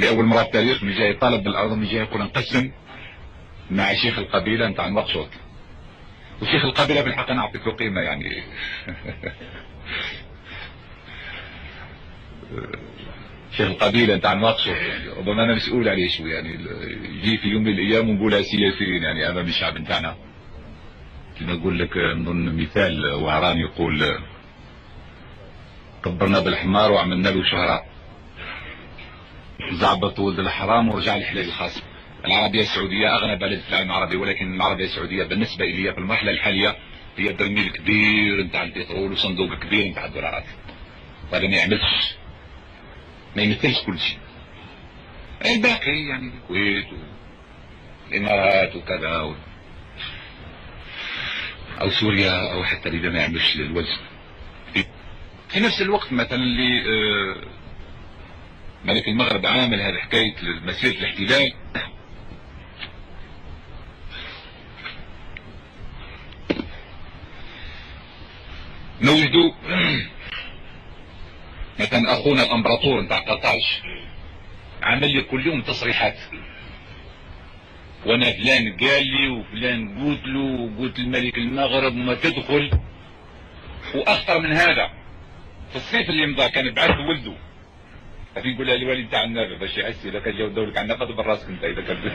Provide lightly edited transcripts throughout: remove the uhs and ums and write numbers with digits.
لأول مرة في التاريخ من جاي طالب بالأرض من جاي يقول نقسم مع شيخ القبيلة نتاع نواكشوط. وشيخ القبيلة بالحق أنا أعطيت له قيمة يعني شيخ القبيلة نتاع نواكشوط يعني ربما أنا مسؤول عليه شوي يعني يجي في يوم من الأيام ونقولها سياسيين يعني أمام الشعب نتاعنا. كما نقول لك نظن مثال وهراني يقول كبرنا بالحمار وعملنا له شهراء، زعبط ولد الحرام ورجع الحلال الخاص. العربية السعودية أغنى بلد في العالم العربي، ولكن العربية السعودية بالنسبة إلي في المرحلة الحالية هي برميل كبير نتاع البترول وصندوق كبير نتاع الدولارات. وهذا ما يعملش، ما يمثلش كل شيء. الباقي يعني الكويت والإمارات وكذا أو سوريا أو حتى ليبيا ما يعملش للوزن. في نفس الوقت مثلا اللي ملك المغرب عامل هذه حكاية مسيرة الاحتلال، نوجدوا مثلا اخونا الامبراطور نتاع قرطاج عمل لي كل يوم تصريحات، وانا فلان قال لي وفلان قلت له وقلت الملك المغرب وما تدخل. واخطر من هذا في الصيف اللي مضى كان بعث ولده في يقول لها الوالد تاع النافع باش يعسي لك جاو دولك على النفط براسك انت اذا كان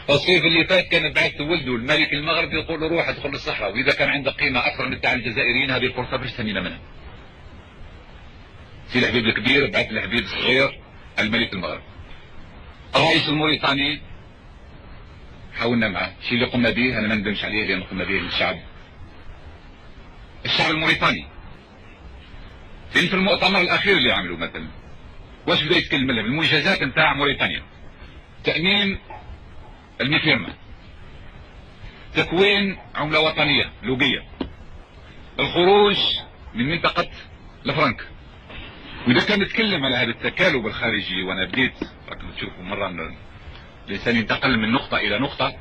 الصيف اللي فات كان بعث ولده الملك المغرب يقول له روح ادخل الصحراء، واذا كان عندك قيمه اكثر من تاع الجزائريين هذه الفرصه باش تسمينا منها. سي الحبيب الكبير بعث الحبيب الصغير الملك المغرب. الرئيس الموريتاني حاولنا معه، الشيء اللي قمنا به انا ما ندمش عليه لان قمنا به للشعب. الشعب الموريتاني في المؤتمر الاخير اللي عملوا مثلا واش بدا يتكلم لهم؟ المنجزات نتاع موريتانيا: تأمين الميفيرما، تكوين عملة وطنية لوبية، الخروج من منطقة الفرنك. وإذا كان نتكلم على هذا التكالب الخارجي، وأنا بديت راكم تشوفوا مرة الإنسان ينتقل من نقطة إلى نقطة